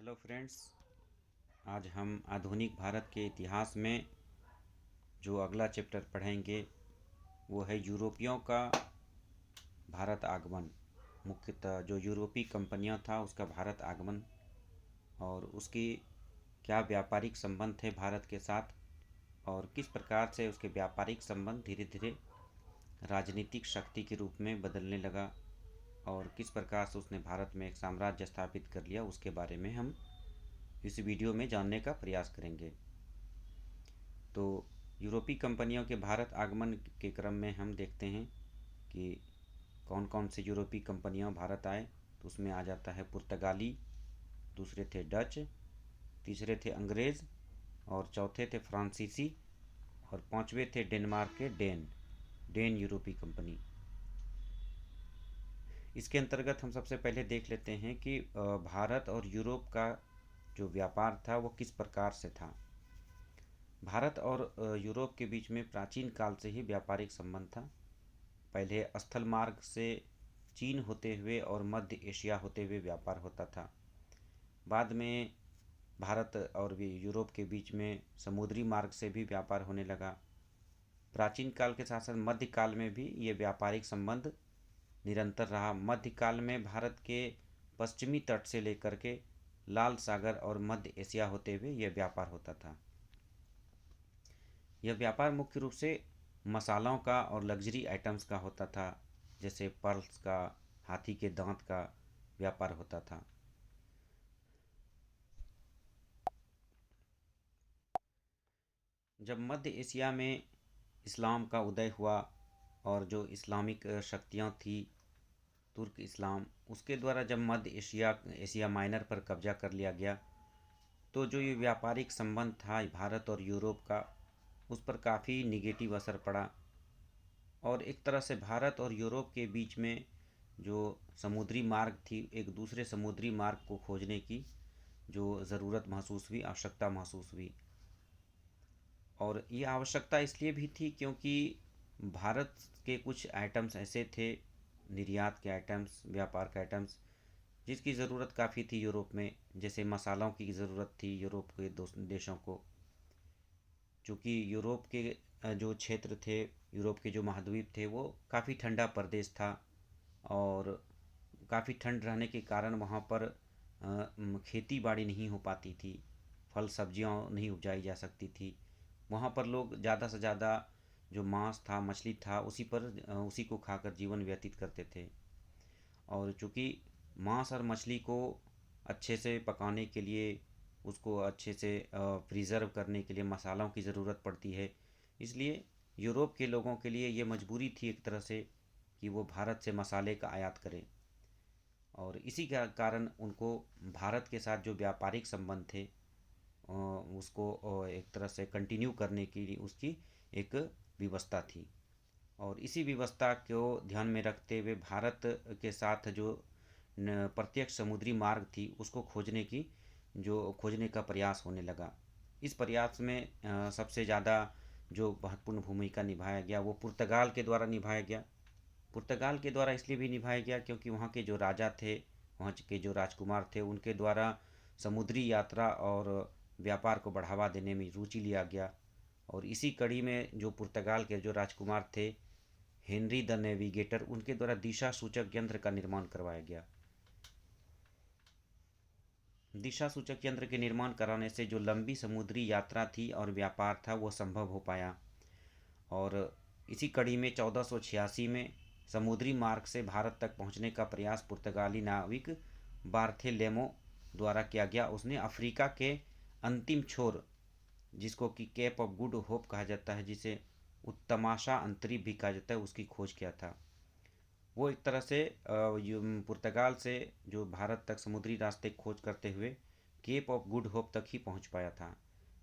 Hello friends. आज हम आधुनिक भारत के इतिहास में जो अगला चैप्टर पढ़ेंगे वो है यूरोपियों का भारत आगमन। मुख्यतः जो यूरोपीय कंपनियां था उसका भारत आगमन और उसकी क्या व्यापारिक संबंध थे भारत के साथ और किस प्रकार से उसके व्यापारिक संबंध धीरे धीरे राजनीतिक शक्ति के रूप में बदलने लगा और किस प्रकार से उसने भारत में एक साम्राज्य स्थापित कर लिया, उसके बारे में हम इस वीडियो में जानने का प्रयास करेंगे। तो यूरोपीय कंपनियों के भारत आगमन के क्रम में हम देखते हैं कि कौन कौन से यूरोपीय कंपनियां भारत आए। तो उसमें आ जाता है पुर्तगाली, दूसरे थे डच, तीसरे थे अंग्रेज़ और चौथे थे फ्रांसीसी और पांचवे थे डेनमार्क के डेन यूरोपीय कंपनी। इसके अंतर्गत हम सबसे पहले देख लेते हैं कि भारत और यूरोप का जो व्यापार था वो किस प्रकार से था। भारत और यूरोप के बीच में प्राचीन काल से ही व्यापारिक संबंध था। पहले स्थल मार्ग से चीन होते हुए और मध्य एशिया होते हुए व्यापार होता था। बाद में भारत और यूरोप के बीच में समुद्री मार्ग से भी व्यापार होने लगा। प्राचीन काल के साथ साथ मध्यकाल में भी ये व्यापारिक संबंध निरंतर रहा। मध्यकाल में भारत के पश्चिमी तट से लेकर के लाल सागर और मध्य एशिया होते हुए यह व्यापार होता था। यह व्यापार मुख्य रूप से मसालों का और लग्जरी आइटम्स का होता था, जैसे पर्ल्स का, हाथी के दांत का व्यापार होता था। जब मध्य एशिया में इस्लाम का उदय हुआ और जो इस्लामिक शक्तियाँ थी तुर्क इस्लाम, उसके द्वारा जब मध्य एशिया माइनर पर कब्जा कर लिया गया तो जो ये व्यापारिक संबंध था भारत और यूरोप का, उस पर काफ़ी निगेटिव असर पड़ा और एक तरह से भारत और यूरोप के बीच में जो समुद्री मार्ग थी, एक दूसरे समुद्री मार्ग को खोजने की जो ज़रूरत महसूस हुई, आवश्यकता महसूस हुई। और ये आवश्यकता इसलिए भी थी क्योंकि भारत के कुछ आइटम्स ऐसे थे, निर्यात के आइटम्स, व्यापार के आइटम्स, जिसकी ज़रूरत काफ़ी थी यूरोप में। जैसे मसालों की ज़रूरत थी यूरोप के देशों को, चूँकि यूरोप के जो क्षेत्र थे, यूरोप के जो महाद्वीप थे, वो काफ़ी ठंडा प्रदेश था और काफ़ी ठंड रहने के कारण वहाँ पर खेती बाड़ी नहीं हो पाती थी, फल सब्जियाँ नहीं उपजाई जा सकती थी। वहाँ पर लोग ज़्यादा से ज़्यादा जो मांस था, मछली था, उसी को खाकर जीवन व्यतीत करते थे। और चूँकि मांस और मछली को अच्छे से पकाने के लिए, उसको अच्छे से प्रिज़र्व करने के लिए मसालों की ज़रूरत पड़ती है, इसलिए यूरोप के लोगों के लिए ये मजबूरी थी एक तरह से कि वो भारत से मसाले का आयात करें। और इसी का कारण उनको भारत के साथ जो व्यापारिक संबंध थे उसको एक तरह से कंटिन्यू करने के लिए उसकी एक व्यवस्था थी। और इसी व्यवस्था को ध्यान में रखते हुए भारत के साथ जो प्रत्यक्ष समुद्री मार्ग थी उसको खोजने का प्रयास होने लगा। इस प्रयास में सबसे ज़्यादा जो महत्वपूर्ण भूमिका निभाया गया वो पुर्तगाल के द्वारा निभाया गया। पुर्तगाल के द्वारा इसलिए भी निभाया गया क्योंकि वहाँ के जो राजा थे, वहाँ के जो राजकुमार थे, उनके द्वारा समुद्री यात्रा और व्यापार को बढ़ावा देने में रुचि लिया गया। और इसी कड़ी में जो पुर्तगाल के जो राजकुमार थे, हेनरी द नेविगेटर, उनके द्वारा दिशा सूचक यंत्र का निर्माण करवाया गया। दिशा सूचक यंत्र के निर्माण कराने से जो लंबी समुद्री यात्रा थी और व्यापार था वो संभव हो पाया। और इसी कड़ी में 1486 में समुद्री मार्ग से भारत तक पहुंचने का प्रयास पुर्तगाली नाविक बार्थेलेमो द्वारा किया गया। उसने अफ्रीका के अंतिम छोर, जिसको कि केप ऑफ गुड होप कहा जाता है, जिसे उत्तमाशा अंतरीप भी कहा जाता है, उसकी खोज किया था। वो एक तरह से पुर्तगाल से जो भारत तक समुद्री रास्ते खोज करते हुए केप ऑफ गुड होप तक ही पहुंच पाया था।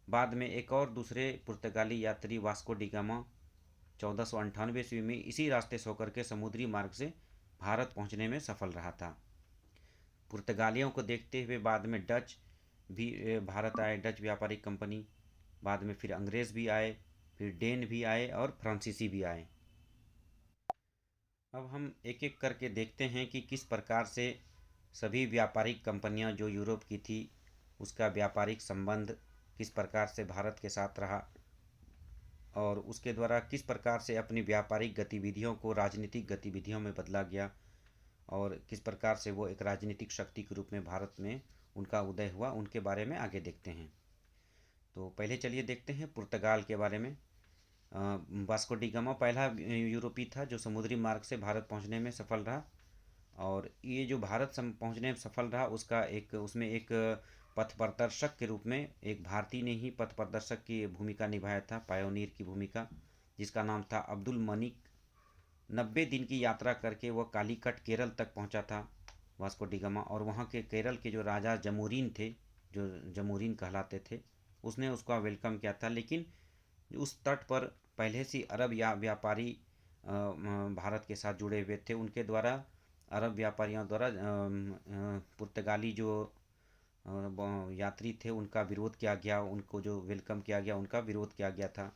बाद में एक और दूसरे पुर्तगाली यात्री वास्को डिगामा 1498 ईस्वी में इसी रास्ते से होकर के समुद्री मार्ग से भारत पहुंचने में सफल रहा था। पुर्तगालियों को देखते हुए बाद में डच भी भारत आए, डच व्यापारिक कंपनी। बाद में फिर अंग्रेज़ भी आए, फिर डेन भी आए और फ्रांसीसी भी आए। अब हम एक एक करके देखते हैं कि किस प्रकार से सभी व्यापारिक कंपनियां जो यूरोप की थी उसका व्यापारिक संबंध किस प्रकार से भारत के साथ रहा और उसके द्वारा किस प्रकार से अपनी व्यापारिक गतिविधियों को राजनीतिक गतिविधियों में बदला गया और किस प्रकार से वो एक राजनीतिक शक्ति के रूप में भारत में उनका उदय हुआ, उनके बारे में आगे देखते हैं। तो पहले चलिए देखते हैं पुर्तगाल के बारे में। वास्को डी गामा पहला यूरोपीय था जो समुद्री मार्ग से भारत पहुंचने में सफल रहा और ये जो भारत पहुंचने में सफल रहा उसका एक उसमें एक पथ प्रदर्शक के रूप में एक भारतीय ने ही पथ प्रदर्शक की भूमिका निभाया था, पायोनियर की भूमिका, जिसका नाम था अब्दुल मनिक। 90 दिन की यात्रा करके वह कालीकट केरल तक पहुंचा था वास्को डी गामा और वहाँ के केरल के जो राजा जमोरीन थे, जो जमोरीन कहलाते थे, उसने उसका वेलकम किया था। लेकिन उस तट पर पहले से अरब या व्यापारी भारत के साथ जुड़े हुए थे, उनके द्वारा अरब व्यापारियों द्वारा पुर्तगाली जो यात्री थे उनका विरोध किया गया, उनको जो वेलकम किया गया उनका विरोध किया गया था।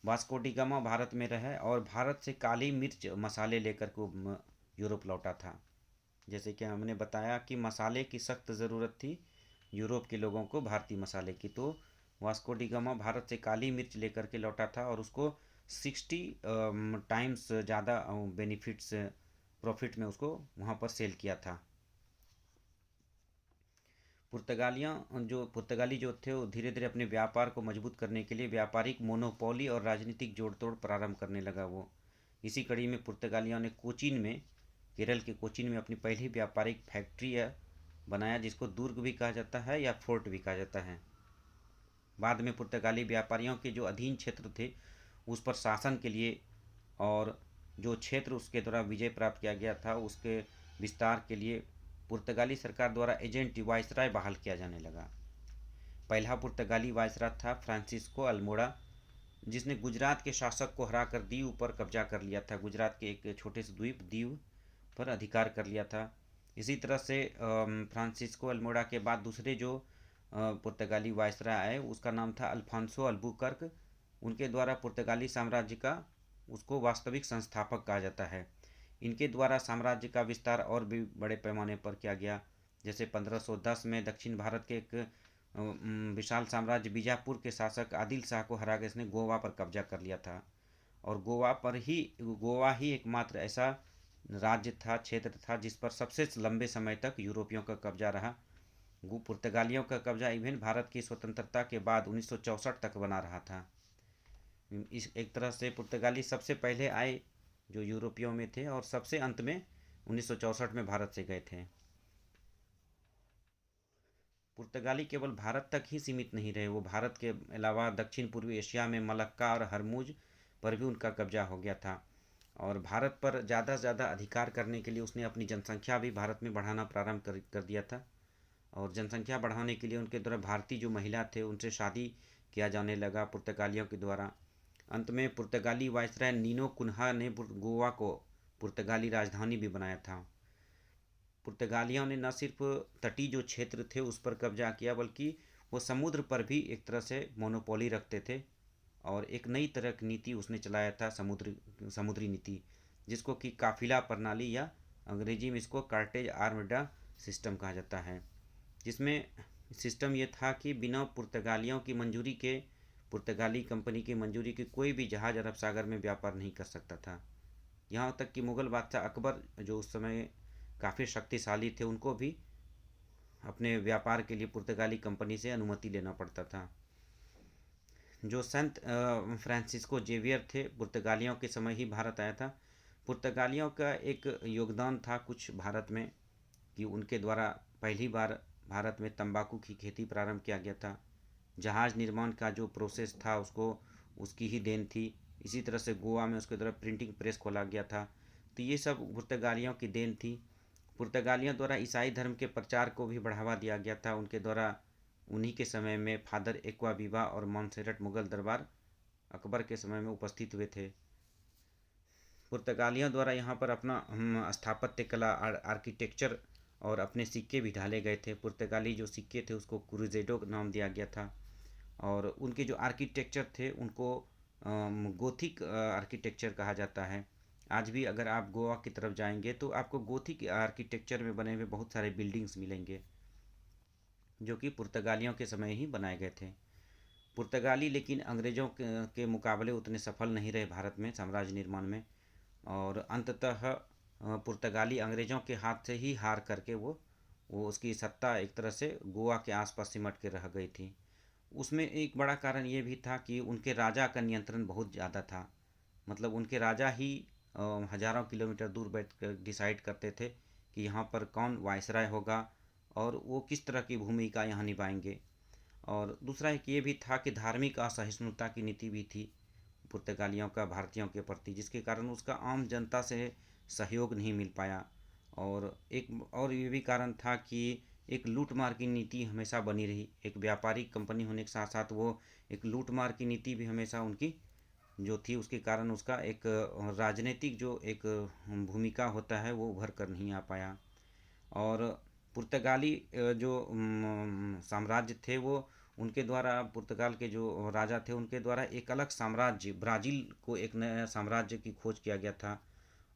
वास्को डी गामा भारत में रहे और भारत से काली मिर्च मसाले लेकर को यूरोप लौटा था। जैसे कि हमने बताया कि मसाले की सख्त ज़रूरत थी यूरोप के लोगों को भारतीय मसाले की, तो वास्को डी गामा भारत से काली मिर्च लेकर के लौटा था और उसको 60 टाइम्स ज़्यादा बेनिफिट्स प्रॉफिट में उसको वहाँ पर सेल किया था। पुर्तगाली जो थे वो धीरे धीरे अपने व्यापार को मजबूत करने के लिए व्यापारिक मोनोपोली और राजनीतिक जोड़ तोड़ प्रारंभ करने लगा वो। इसी कड़ी में पुर्तगालियों ने कोचीन में, केरल के कोचीन में अपनी पहली व्यापारिक फैक्ट्री बनाया, जिसको दुर्ग भी कहा जाता है या फोर्ट भी कहा जाता है। बाद में पुर्तगाली व्यापारियों के जो अधीन क्षेत्र थे उस पर शासन के लिए और जो क्षेत्र उसके द्वारा विजय प्राप्त किया गया था उसके विस्तार के लिए पुर्तगाली सरकार द्वारा एजेंट वायसराय बहाल किया जाने लगा। पहला पुर्तगाली वायसराय था फ्रांसिस्को अल्मोड़ा, जिसने गुजरात के शासक को हराकर दीव पर कब्जा कर लिया था। गुजरात के एक छोटे से द्वीप दीव पर अधिकार कर लिया था। इसी तरह से फ्रांसिस्को अल्मोड़ा के बाद दूसरे जो पुर्तगाली वायसराय आए उसका नाम था अल्फांसो अल्बुकर्क। उनके द्वारा पुर्तगाली साम्राज्य का उसको वास्तविक संस्थापक कहा जाता है। इनके द्वारा साम्राज्य का विस्तार और भी बड़े पैमाने पर किया गया। जैसे 1510 में दक्षिण भारत के एक विशाल साम्राज्य बीजापुर के शासक आदिल शाह को हरा कर इसने गोवा पर कब्जा कर लिया था और गोवा ही एकमात्र ऐसा राज्य था, क्षेत्र था जिस पर सबसे लंबे समय तक यूरोपियों का कब्जा रहा। पुर्तगालियों का कब्जा इवन भारत की स्वतंत्रता के बाद 1964 तक बना रहा था। इस एक तरह से पुर्तगाली सबसे पहले आए जो यूरोपियों में थे और सबसे अंत में 1964 में भारत से गए थे। पुर्तगाली केवल भारत तक ही सीमित नहीं रहे, वो भारत के अलावा दक्षिण पूर्वी एशिया में मलक्का और हरमुज पर भी उनका कब्जा हो गया था और भारत पर ज़्यादा से ज़्यादा अधिकार करने के लिए उसने अपनी जनसंख्या भी भारत में बढ़ाना प्रारंभ कर दिया था और जनसंख्या बढ़ाने के लिए उनके द्वारा भारतीय जो महिला थे उनसे शादी किया जाने लगा पुर्तगालियों के द्वारा। अंत में पुर्तगाली वायसराय नीनो कुन्हा ने गोवा को पुर्तगाली राजधानी भी बनाया था। पुर्तगालियों ने न सिर्फ तटीय जो क्षेत्र थे उस पर कब्जा किया बल्कि वो समुद्र पर भी एक तरह से मोनोपोली रखते थे और एक नई तरह की नीति उसने चलाया था, समुद्री नीति, जिसको कि काफिला प्रणाली या अंग्रेजी में इसको कार्टेज आर्मडा सिस्टम कहा जाता है। जिसमें सिस्टम ये था कि बिना पुर्तगालियों की मंजूरी के, पुर्तगाली कंपनी की मंजूरी के कोई भी जहाज़ अरब सागर में व्यापार नहीं कर सकता था। यहाँ तक कि मुग़ल बादशाह अकबर जो उस समय काफ़ी शक्तिशाली थे उनको भी अपने व्यापार के लिए पुर्तगाली कंपनी से अनुमति लेना पड़ता था। जो संत फ्रांसिस्को जेवियर थे पुर्तगालियों के समय ही भारत आया था। पुर्तगालियों का एक योगदान था कुछ भारत में कि उनके द्वारा पहली बार भारत में तंबाकू की खेती प्रारंभ किया गया था। जहाज़ निर्माण का जो प्रोसेस था उसको उसकी ही देन थी। इसी तरह से गोवा में उसके द्वारा प्रिंटिंग प्रेस खोला गया था। तो ये सब पुर्तगालियों की देन थी। पुर्तगालियों द्वारा ईसाई धर्म के प्रचार को भी बढ़ावा दिया गया था। उनके द्वारा उन्हीं के समय में फादर एक्वाविवा और मॉन्सेरट मुगल दरबार अकबर के समय में उपस्थित हुए थे। पुर्तगालियों द्वारा यहाँ पर अपना स्थापत्य कला, आर्किटेक्चर और अपने सिक्के भी ढाले गए थे। पुर्तगाली जो सिक्के थे उसको क्रूजेडो नाम दिया गया था और उनके जो आर्किटेक्चर थे उनको गोथिक आर्किटेक्चर कहा जाता है। आज भी अगर आप गोवा की तरफ जाएंगे तो आपको गोथिक आर्किटेक्चर में बने हुए बहुत सारे बिल्डिंग्स मिलेंगे। जो कि पुर्तगालियों के समय ही बनाए गए थे। पुर्तगाली लेकिन अंग्रेज़ों के मुकाबले उतने सफल नहीं रहे भारत में साम्राज्य निर्माण में, और अंततः पुर्तगाली अंग्रेज़ों के हाथ से ही हार करके वो उसकी सत्ता एक तरह से गोवा के आसपास सिमट के रह गई थी। उसमें एक बड़ा कारण ये भी था कि उनके राजा का नियंत्रण बहुत ज़्यादा था। मतलब उनके राजा ही हज़ारों किलोमीटर दूर बैठ कर डिसाइड करते थे कि यहाँ पर कौन वायसराय होगा और वो किस तरह की भूमिका यहाँ निभाएंगे। और दूसरा एक ये भी था कि धार्मिक असहिष्णुता की नीति भी थी पुर्तगालियों का भारतीयों के प्रति, जिसके कारण उसका आम जनता से सहयोग नहीं मिल पाया। और एक और ये भी कारण था कि एक लूट मार की नीति हमेशा बनी रही। एक व्यापारिक कंपनी होने के साथ साथ वो एक लूट मार की नीति भी हमेशा उनकी जो थी, उसके कारण उसका एक राजनीतिक जो एक भूमिका होता है वो उभर कर नहीं आ पाया। और पुर्तगाली जो साम्राज्य थे वो उनके द्वारा, पुर्तगाल के जो राजा थे उनके द्वारा एक अलग साम्राज्य ब्राज़ील को एक नया साम्राज्य की खोज किया गया था।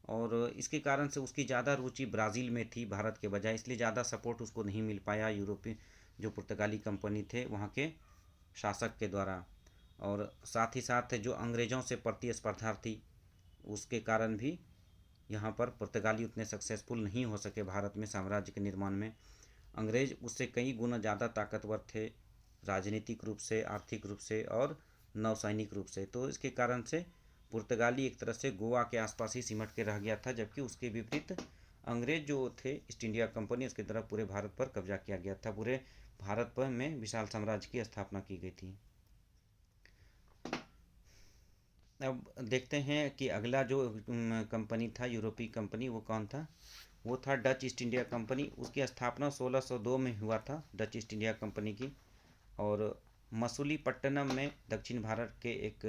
और इसके कारण से उसकी ज़्यादा रुचि ब्राज़ील में थी भारत के बजाय, इसलिए ज़्यादा सपोर्ट उसको नहीं मिल पाया यूरोपीय जो पुर्तगाली कंपनी थे वहाँ के शासक के द्वारा। और साथ ही साथ जो अंग्रेज़ों से प्रतिस्पर्धा थी उसके कारण भी यहाँ पर पुर्तगाली उतने सक्सेसफुल नहीं हो सके भारत में साम्राज्य के निर्माण में। अंग्रेज़ उससे कई गुना ज़्यादा ताकतवर थे, राजनीतिक रूप से, आर्थिक रूप से और नौसैनिक रूप से। तो इसके कारण से पुर्तगाली एक तरह से गोवा के आसपास ही सिमट के रह गया था, जबकि उसके विपरीत अंग्रेज़ जो थे ईस्ट इंडिया कंपनी, उसके द्वारा पूरे भारत पर कब्जा किया गया था। पूरे भारत पर में विशाल साम्राज्य की स्थापना की गई थी। अब देखते हैं कि अगला जो कंपनी था यूरोपीय कंपनी वो कौन था। वो था डच ईस्ट इंडिया कंपनी। उसकी स्थापना 1602 में हुआ था डच ईस्ट इंडिया कंपनी की। और मसूलीपट्टनम में दक्षिण भारत के एक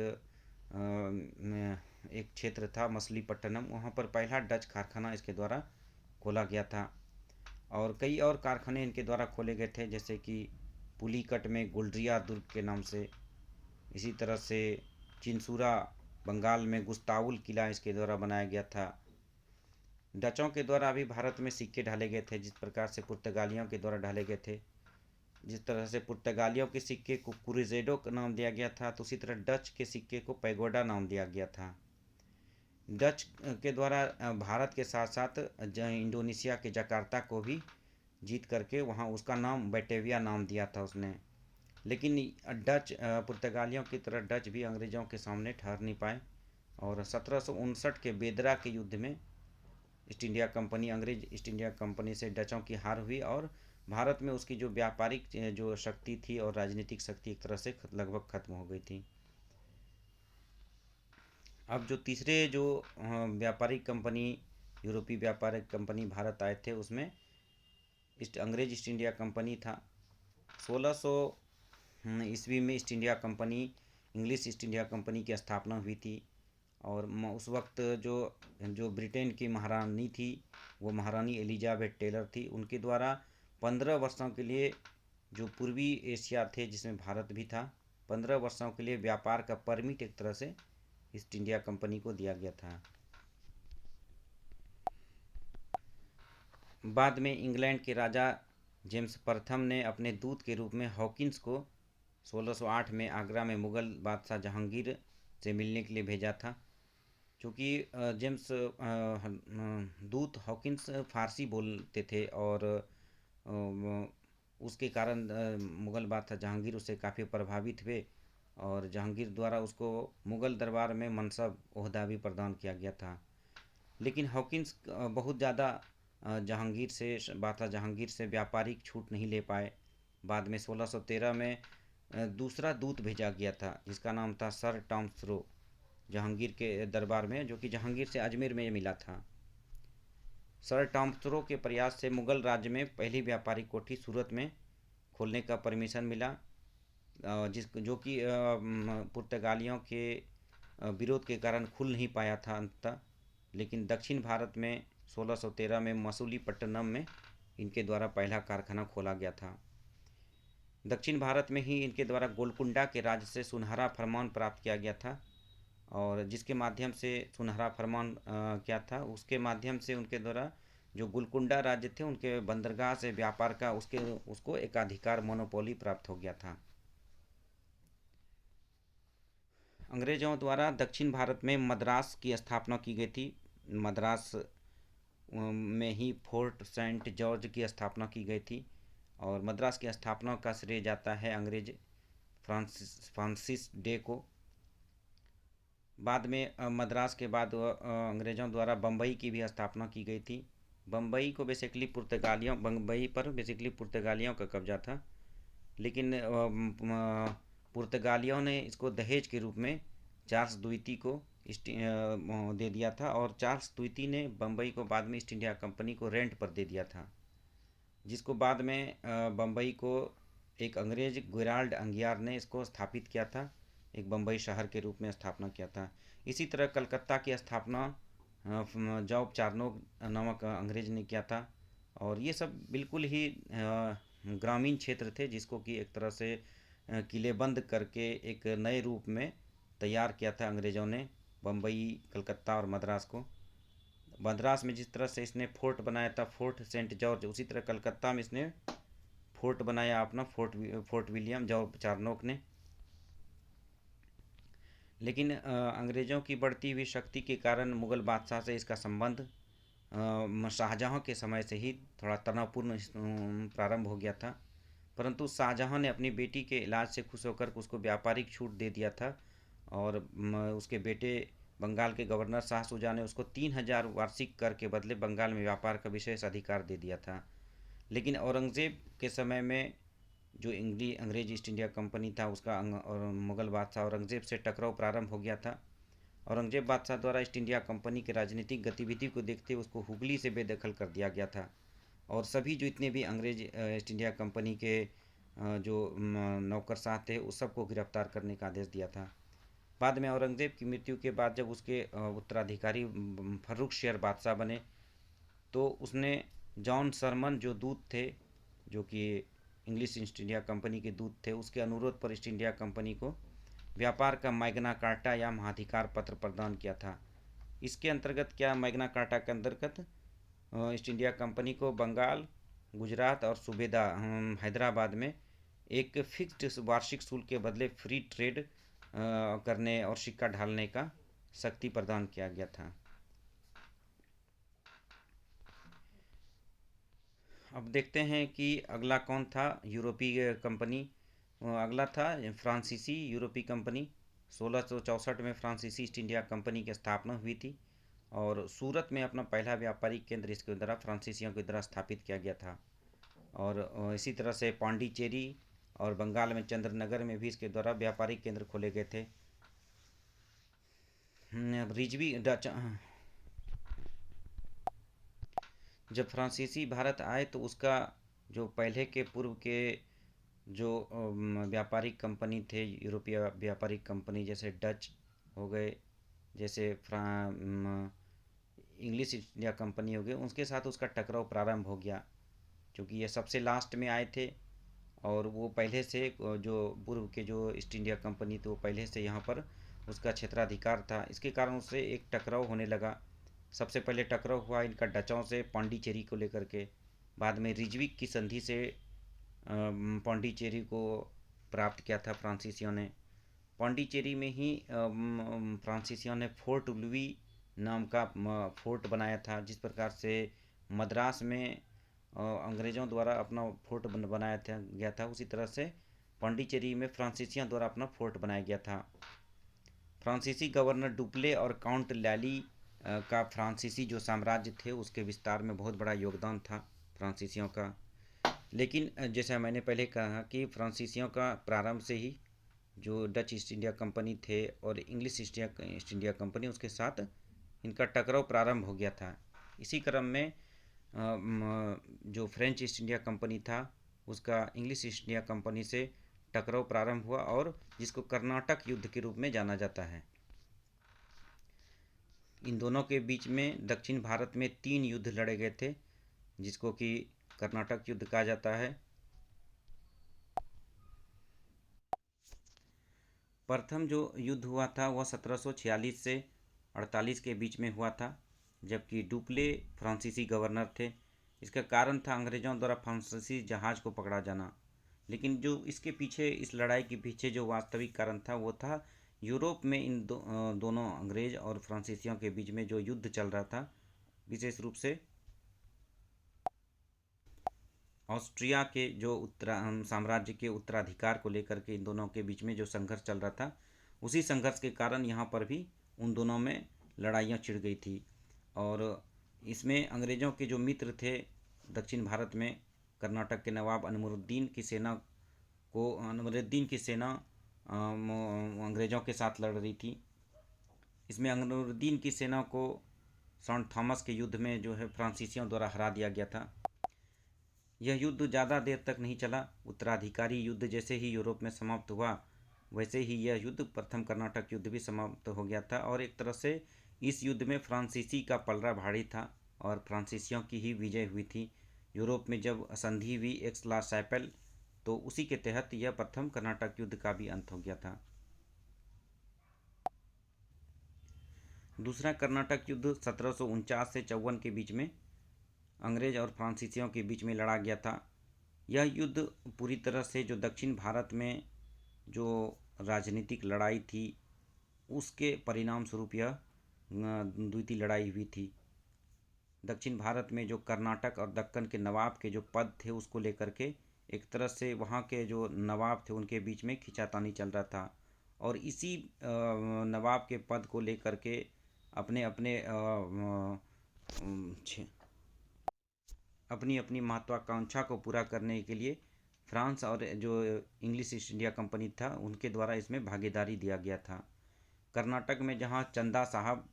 क्षेत्र था मसूलीपट्टनम, वहाँ पर पहला डच कारखाना इसके द्वारा खोला गया था। और कई और कारखाने इनके द्वारा खोले गए थे, जैसे कि पुलीकट में गुलरिया दुर्ग के नाम से, इसी तरह से चिंसूरा बंगाल में गुस्ताउल किला इसके द्वारा बनाया गया था। डचों के द्वारा भी भारत में सिक्के ढाले गए थे जिस प्रकार से पुर्तगालियों के द्वारा ढाले गए थे। जिस तरह से पुर्तगालियों के सिक्के को क्रूजेडो का नाम दिया गया था, तो उसी तरह डच के सिक्के को पैगोडा नाम दिया गया था। डच के द्वारा भारत के साथ साथ इंडोनेशिया के जकार्ता को भी जीत करके वहाँ उसका नाम बैटेविया नाम दिया था उसने। लेकिन डच पुर्तगालियों की तरह डच भी अंग्रेज़ों के सामने ठहर नहीं पाए। और 1759 के बेदरा के युद्ध में ईस्ट इंडिया कंपनी, अंग्रेज ईस्ट इंडिया कंपनी से डचों की हार हुई और भारत में उसकी जो व्यापारिक जो शक्ति थी और राजनीतिक शक्ति एक तरह से लगभग खत्म हो गई थी। अब जो तीसरे जो व्यापारिक कंपनी, यूरोपीय व्यापारिक कंपनी भारत आए थे, उसमें अंग्रेज ईस्ट इंडिया कंपनी था। 1600 ईस्वी में east India company, English east India company की स्थापना हुई थी। और उस वक्त जो जो ब्रिटेन की महारानी थी वो महारानी एलिजाबेथ टेलर थी। उनके द्वारा 15 वर्षों के लिए जो पूर्वी एशिया थे जिसमें भारत भी था, 15 वर्षों के लिए व्यापार का परमिट एक तरह से ईस्ट इंडिया कंपनी को दिया गया था। बाद में इंग्लैंड के राजा जेम्स प्रथम ने अपने दूत के रूप में हॉकिंस को 1608 में आगरा में मुग़ल बादशाह जहांगीर से मिलने के लिए भेजा था। चूँकि जेम्स दूत हॉकिंस फ़ारसी बोलते थे और उसके कारण मुग़ल बादशाह जहांगीर उससे काफ़ी प्रभावित हुए और जहांगीर द्वारा उसको मुग़ल दरबार में मनसब ओहदा भी प्रदान किया गया था। लेकिन हॉकिंस बहुत ज़्यादा बादशाह जहांगीर से व्यापारिक छूट नहीं ले पाए। बाद में 1613 में दूसरा दूत भेजा गया था जिसका नाम था सर टॉम थ्रो जहांगीर के दरबार में, जो कि जहांगीर से अजमेर में मिला था। सर टॉम थ्रो के प्रयास से मुग़ल राज्य में पहली व्यापारिक कोठी सूरत में खोलने का परमिशन मिला, जो कि पुर्तगालियों के विरोध के कारण खुल नहीं पाया था अंततः। लेकिन दक्षिण भारत में 1613 में मसूलीपट्टनम में इनके द्वारा पहला कारखाना खोला गया था। दक्षिण भारत में ही इनके द्वारा गोलकुंडा के राज्य से सुनहरा फरमान प्राप्त किया गया था। और जिसके माध्यम से सुनहरा फरमान क्या था, उसके माध्यम से उनके द्वारा जो गोलकुंडा राज्य थे उनके बंदरगाह से व्यापार का उसको एकाधिकार मोनोपोली प्राप्त हो गया था। अंग्रेजों द्वारा दक्षिण भारत में मद्रास की स्थापना की गई थी। मद्रास में ही फोर्ट सेंट जॉर्ज की स्थापना की गई थी और मद्रास की स्थापना का श्रेय जाता है अंग्रेज फ्रांसिस डे को। बाद में मद्रास के बाद अंग्रेज़ों द्वारा बम्बई की भी स्थापना की गई थी। बम्बई पर बेसिकली पुर्तगालियों का कब्जा था, लेकिन पुर्तगालियों ने इसको दहेज के रूप में चार्ल्स द्वितीय को दे दिया था और चार्ल्स द्वितीय ने बम्बई को बाद में ईस्ट इंडिया कंपनी को रेंट पर दे दिया था, जिसको बाद में बम्बई को एक अंग्रेज गेराल्ड अंगियार ने इसको स्थापित किया था, एक बम्बई शहर के रूप में स्थापना किया था। इसी तरह कलकत्ता की स्थापना जॉब चार्नोक नामक अंग्रेज ने किया था और ये सब बिल्कुल ही ग्रामीण क्षेत्र थे जिसको कि एक तरह से किलेबंद करके एक नए रूप में तैयार किया था अंग्रेज़ों ने बम्बई, कलकत्ता और मद्रास को। मद्रास में जिस तरह से इसने फोर्ट बनाया था, फोर्ट सेंट जॉर्ज, उसी तरह कलकत्ता में इसने फोर्ट बनाया अपना, फोर्ट विलियम जॉब चार्नोक ने। लेकिन अंग्रेज़ों की बढ़ती हुई शक्ति के कारण मुग़ल बादशाह से इसका संबंध शाहजहाँ के समय से ही थोड़ा तनावपूर्ण प्रारंभ हो गया था, परंतु शाहजहाँ ने अपनी बेटी के इलाज से खुश होकर उसको व्यापारिक छूट दे दिया था और उसके बेटे बंगाल के गवर्नर शाह शुजा ने उसको 3000 वार्षिक कर के बदले बंगाल में व्यापार का विशेष अधिकार दे दिया था। लेकिन औरंगज़ेब के समय में जो अंग्रेज ईस्ट इंडिया कंपनी था उसका और मुग़ल बादशाह औरंगज़ेब से टकराव प्रारंभ हो गया था। औरंगज़ेब बादशाह द्वारा ईस्ट इंडिया कंपनी की राजनीतिक गतिविधि को देखते उसको हुगली से बेदखल कर दिया गया था और सभी जो इतने भी अंग्रेज ईस्ट इंडिया कंपनी के जो नौकरशाह थे उस सबको गिरफ्तार करने का आदेश दिया था। बाद में औरंगज़ेब की मृत्यु के बाद जब उसके उत्तराधिकारी फर्रुखशियर बादशाह बने तो उसने जॉन सरमन जो दूत थे, जो कि इंग्लिश ईस्ट इंडिया कंपनी के दूत थे, उसके अनुरोध पर ईस्ट इंडिया कंपनी को व्यापार का मैग्ना कार्टा या महाधिकार पत्र प्रदान किया था। इसके अंतर्गत क्या, मैग्ना कार्टा के अंतर्गत ईस्ट इंडिया कंपनी को बंगाल, गुजरात और सूबेदा हैदराबाद में एक फिक्स्ड वार्षिक शुल्क के बदले फ्री ट्रेड करने और सिक्का ढालने का शक्ति प्रदान किया गया था। अब देखते हैं कि अगला कौन था यूरोपीय कंपनी। अगला था फ्रांसीसी यूरोपीय कंपनी। 1664 में फ्रांसीसी ईस्ट इंडिया कंपनी की स्थापना हुई थी और सूरत में अपना पहला व्यापारिक केंद्र इसके द्वारा फ्रांसीसियों के द्वारा स्थापित किया गया था और इसी तरह से पांडिचेरी और बंगाल में चंद्रनगर में भी इसके द्वारा व्यापारिक केंद्र खोले गए थे। रिजवी डच जब फ्रांसीसी भारत आए तो उसका जो पहले के पूर्व के जो व्यापारिक कंपनी थे, यूरोपीय व्यापारिक कंपनी जैसे डच हो गए, जैसे इंग्लिश इंडिया कंपनी हो गई, उसके साथ उसका टकराव प्रारंभ हो गया क्योंकि ये सबसे लास्ट में आए थे और वो पहले से जो पूर्व के जो ईस्ट इंडिया कंपनी थी वो पहले से यहाँ पर उसका क्षेत्राधिकार था। इसके कारण उससे एक टकराव होने लगा। सबसे पहले टकराव हुआ इनका डचों से पांडिचेरी को लेकर के, बाद में रिजविक की संधि से पांडिचेरी को प्राप्त किया था फ्रांसीसियों ने। पांडिचेरी में ही फ्रांसीसियों ने फोर्ट लुई नाम का फोर्ट बनाया था। जिस प्रकार से मद्रास में अंग्रेज़ों द्वारा अपना फोर्ट बनाया गया था, उसी तरह से पांडिचेरी में फ्रांसीसियों द्वारा अपना फोर्ट बनाया गया था। फ्रांसीसी गवर्नर डुप्ले और काउंट लैली का फ्रांसीसी जो साम्राज्य थे उसके विस्तार में बहुत बड़ा योगदान था फ्रांसीसियों का। लेकिन जैसा मैंने पहले कहा कि फ्रांसीसियों का प्रारंभ से ही जो डच ईस्ट इंडिया कंपनी थे और इंग्लिश ईस्ट इंडिया कंपनी, उसके साथ इनका टकराव प्रारंभ हो गया था। इसी क्रम में जो फ्रेंच ईस्ट इंडिया कंपनी था उसका इंग्लिश ईस्ट इंडिया कंपनी से टकराव प्रारंभ हुआ और जिसको कर्नाटक युद्ध के रूप में जाना जाता है। इन दोनों के बीच में दक्षिण भारत में 3 युद्ध लड़े गए थे जिसको कि कर्नाटक युद्ध कहा जाता है। प्रथम जो युद्ध हुआ था वह 1746 से 48 के बीच में हुआ था जबकि डुप्ले फ्रांसीसी गवर्नर थे। इसका कारण था अंग्रेज़ों द्वारा फ्रांसीसी जहाज़ को पकड़ा जाना। लेकिन जो इसके पीछे, इस लड़ाई के पीछे जो वास्तविक कारण था वो था यूरोप में इन दोनों अंग्रेज और फ्रांसीसियों के बीच में जो युद्ध चल रहा था, विशेष रूप से ऑस्ट्रिया के जो साम्राज्य के उत्तराधिकार को लेकर के इन दोनों के बीच में जो संघर्ष चल रहा था, उसी संघर्ष के कारण यहाँ पर भी उन दोनों में लड़ाइयाँ छिड़ गई थी। और इसमें अंग्रेज़ों के जो मित्र थे दक्षिण भारत में, कर्नाटक के नवाब अनवरुद्दीन की सेना अंग्रेज़ों के साथ लड़ रही थी। इसमें अनवरुद्दीन की सेना को सेंट थॉमस के युद्ध में जो है फ्रांसीसियों द्वारा हरा दिया गया था। यह युद्ध ज़्यादा देर तक नहीं चला। उत्तराधिकारी युद्ध जैसे ही यूरोप में समाप्त हुआ, वैसे ही यह युद्ध, प्रथम कर्नाटक युद्ध भी समाप्त हो गया था। और एक तरह से इस युद्ध में फ्रांसीसी का पलड़ा भारी था और फ्रांसीसियों की ही विजय हुई थी। यूरोप में जब संधि हुई एक्स ला सैपेल, तो उसी के तहत यह प्रथम कर्नाटक युद्ध का भी अंत हो गया था। दूसरा कर्नाटक युद्ध 1749 से 54 के बीच में अंग्रेज और फ्रांसीसियों के बीच में लड़ा गया था। यह युद्ध पूरी तरह से जो दक्षिण भारत में जो राजनीतिक लड़ाई थी, उसके परिणाम स्वरूप यह द्वितीय लड़ाई हुई थी। दक्षिण भारत में जो कर्नाटक और दक्कन के नवाब के जो पद थे, उसको लेकर के एक तरह से वहाँ के जो नवाब थे उनके बीच में खींचातानी चल रहा था। और इसी नवाब के पद को लेकर के अपने अपने अपनी अपनी महत्वाकांक्षा को पूरा करने के लिए फ्रांस और जो इंग्लिश ईस्ट इंडिया कंपनी था, उनके द्वारा इसमें भागीदारी दिया गया था। कर्नाटक में जहाँ चंदा साहब,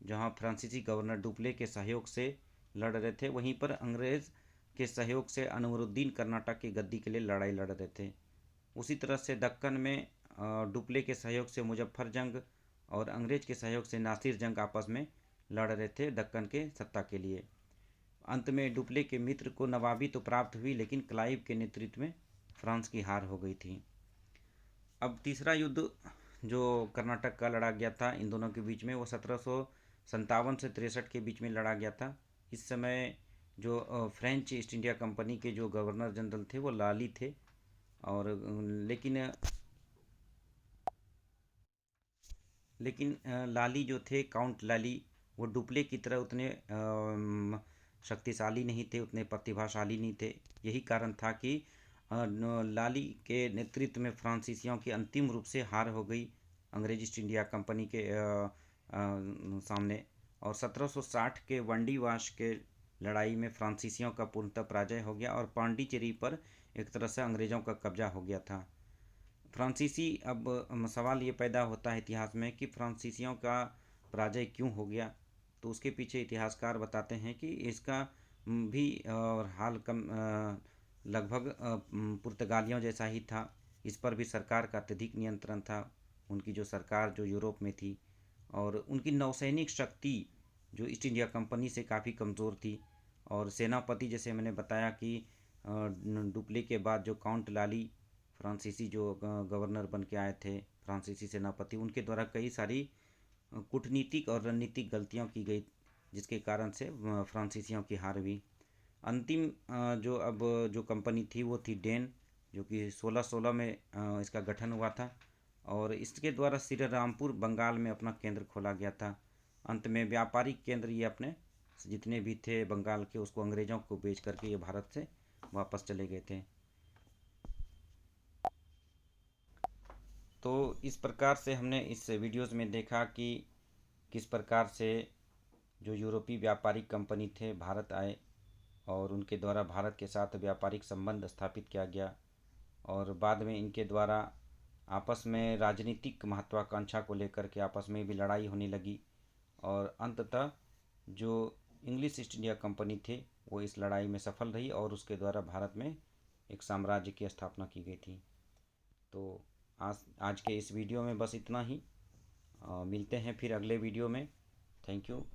जहाँ फ्रांसीसी गवर्नर डुप्ले के सहयोग से लड़ रहे थे, वहीं पर अंग्रेज़ के सहयोग से अनवरुद्दीन कर्नाटक की गद्दी के लिए लड़ाई लड़ रहे थे। उसी तरह से दक्कन में डुप्ले के सहयोग से मुजफ्फर जंग और अंग्रेज के सहयोग से नासिर जंग आपस में लड़ रहे थे दक्कन के सत्ता के लिए। अंत में डुप्ले के मित्र को नवाबी तो प्राप्त हुई, लेकिन क्लाइव के नेतृत्व में फ्रांस की हार हो गई थी। अब तीसरा युद्ध जो कर्नाटक का लड़ा गया था इन दोनों के बीच में, वो 1757 से 63 के बीच में लड़ा गया था। इस समय जो फ्रेंच ईस्ट इंडिया कंपनी के जो गवर्नर जनरल थे वो लाली थे। और लेकिन लाली जो थे, काउंट लाली, वो डुप्ले की तरह उतने शक्तिशाली नहीं थे, उतने प्रतिभाशाली नहीं थे। यही कारण था कि लाली के नेतृत्व में फ्रांसीसियों की अंतिम रूप से हार हो गई अंग्रेज ईस्ट इंडिया कंपनी के सामने। और 1760 के वंडीवाश के लड़ाई में फ्रांसीसियों का पूर्णतः पराजय हो गया और पांडिचेरी पर एक तरह से अंग्रेज़ों का कब्जा हो गया था। फ्रांसीसी, अब सवाल ये पैदा होता है इतिहास में कि फ्रांसीसियों का पराजय क्यों हो गया। तो उसके पीछे इतिहासकार बताते हैं कि इसका भी हाल कम लगभग पुर्तगालियों जैसा ही था। इस पर भी सरकार का अत्यधिक नियंत्रण था, उनकी जो सरकार जो यूरोप में थी। और उनकी नौसैनिक शक्ति जो ईस्ट इंडिया कंपनी से काफ़ी कमज़ोर थी। और सेनापति, जैसे मैंने बताया कि डुप्ले के बाद जो काउंट लाली फ्रांसीसी जो गवर्नर बन के आए थे, फ्रांसीसी सेनापति, उनके द्वारा कई सारी कूटनीतिक और रणनीतिक गलतियां की गई, जिसके कारण से फ्रांसीसियों की हार हुई। अंतिम जो कंपनी थी वो थी डेन, जो कि 1616 में इसका गठन हुआ था। और इसके द्वारा श्रीरामपुर बंगाल में अपना केंद्र खोला गया था। अंत में व्यापारिक केंद्र ये अपने जितने भी थे बंगाल के, उसको अंग्रेज़ों को बेच करके ये भारत से वापस चले गए थे। तो इस प्रकार से हमने इस वीडियोज़ में देखा कि किस प्रकार से जो यूरोपीय व्यापारिक कंपनी थे भारत आए और उनके द्वारा भारत के साथ व्यापारिक संबंध स्थापित किया गया। और बाद में इनके द्वारा आपस में राजनीतिक महत्वाकांक्षा को लेकर के आपस में भी लड़ाई होने लगी। और अंततः जो इंग्लिश ईस्ट इंडिया कंपनी थे वो इस लड़ाई में सफल रही और उसके द्वारा भारत में एक साम्राज्य की स्थापना की गई थी। तो आज के इस वीडियो में बस इतना ही। मिलते हैं फिर अगले वीडियो में। Thank you.